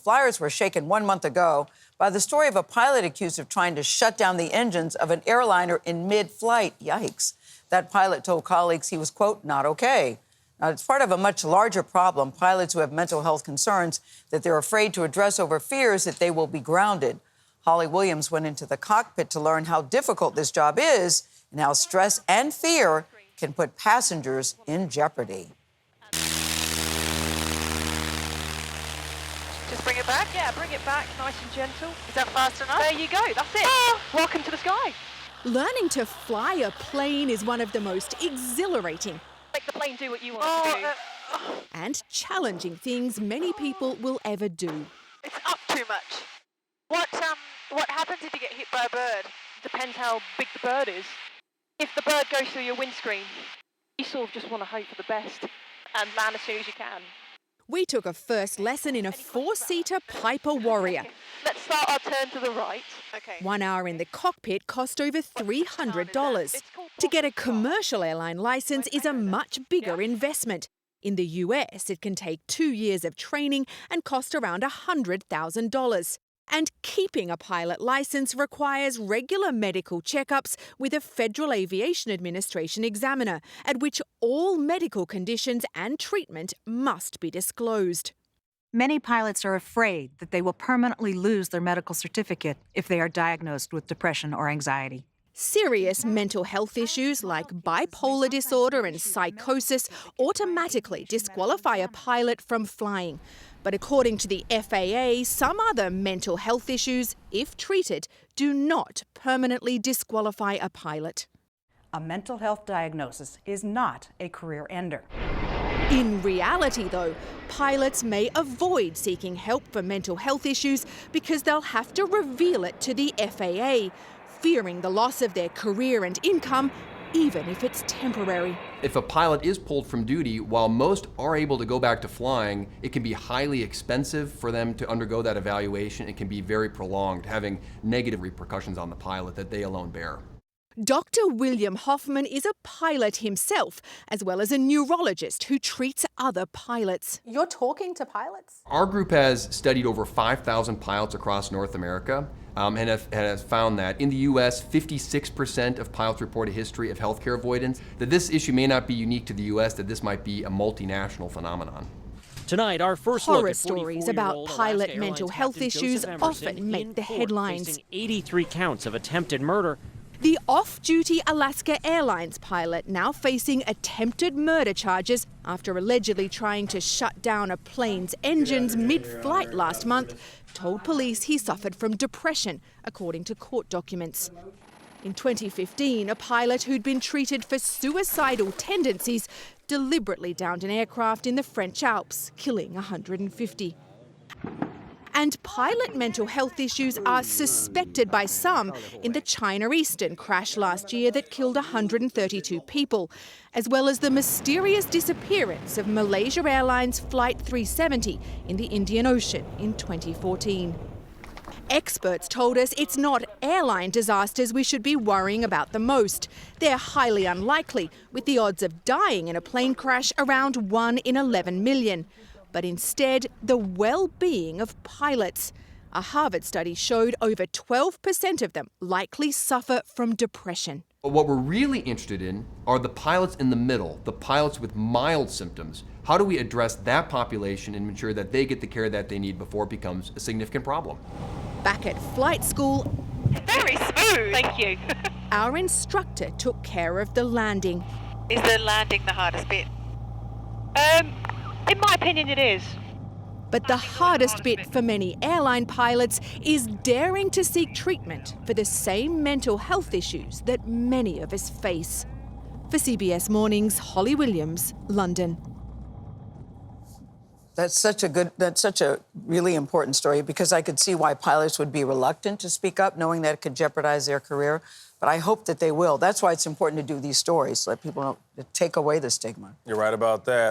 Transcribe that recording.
Flyers were shaken 1 month ago by the story of a pilot accused of trying to shut down the engines of an airliner in mid-flight. Yikes. That pilot told colleagues he was, quote, not okay. Now, it's part of a much larger problem. Pilots who have mental health concerns that they're afraid to address over fears that they will be grounded. Holly Williams went into the cockpit to learn how difficult this job is and how stress and fear can put passengers in jeopardy. Just bring it back? Yeah, bring it back, nice and gentle. Is that fast enough? There you go, that's it. Welcome to the sky. Learning to fly a plane is one of the most exhilarating Make the plane do what you want it to do. and challenging things many people will ever do. It's up too much. What happens if you get hit by a bird? Depends how big the bird is. If the bird goes through your windscreen, you sort of just want to hope for the best and land as soon as you can. We took a first lesson in a four-seater Piper Warrior. Let's start our turn to the right. Okay. 1 hour in the cockpit cost over $300. To get a commercial airline license is a much bigger investment. In the US, it can take 2 years of training and cost around $100,000. And keeping a pilot license requires regular medical checkups with a Federal Aviation Administration examiner, at which all medical conditions and treatment must be disclosed. Many pilots are afraid that they will permanently lose their medical certificate if they are diagnosed with depression or anxiety. Serious mental health issues like bipolar disorder and psychosis automatically disqualify a pilot from flying. But according to the FAA, some other mental health issues, if treated, do not permanently disqualify a pilot. A mental health diagnosis is not a career ender. In reality, though, pilots may avoid seeking help for mental health issues because they'll have to reveal it to the FAA, fearing the loss of their career and income, even if it's temporary. If a pilot is pulled from duty, while most are able to go back to flying, it can be highly expensive for them to undergo that evaluation. It can be very prolonged, having negative repercussions on the pilot that they alone bear. Dr. William Hoffman is a pilot himself, as well as a neurologist who treats other pilots. You're talking to pilots? Our group has studied over 5,000 pilots across North America and has found that in the U.S., 56% of pilots report a history of healthcare avoidance, that this issue may not be unique to the U.S., that this might be a multinational phenomenon. Tonight, our first look Horror at stories about pilot mental health issues often make the headlines. Facing 83 counts of attempted murder. The off-duty Alaska Airlines pilot now facing attempted murder charges after allegedly trying to shut down a plane's engines mid-flight last month, told police he suffered from depression, according to court documents. In 2015, a pilot who'd been treated for suicidal tendencies deliberately downed an aircraft in the French Alps, killing 150. And pilot mental health issues are suspected by some in the China Eastern crash last year that killed 132 people, as well as the mysterious disappearance of Malaysia Airlines Flight 370 in the Indian Ocean in 2014. Experts told us it's not airline disasters we should be worrying about the most. They're highly unlikely, with the odds of dying in a plane crash around 1 in 11 million. But instead, the well-being of pilots. A Harvard study showed over 12% of them likely suffer from depression. But what we're really interested in are the pilots in the middle, the pilots with mild symptoms. How do we address that population and ensure that they get the care that they need before it becomes a significant problem? Back at flight school, Very smooth. Thank you. our instructor took care of the landing. Is the landing the hardest bit? In my opinion, it is. But the hardest bit for many airline pilots is daring to seek treatment for the same mental health issues that many of us face. For CBS Mornings, Holly Williams, London. That's such a really important story, because I could see why pilots would be reluctant to speak up, knowing that it could jeopardize their career. But I hope that they will. That's why it's important to do these stories, let people know, to take away the stigma. You're right about that.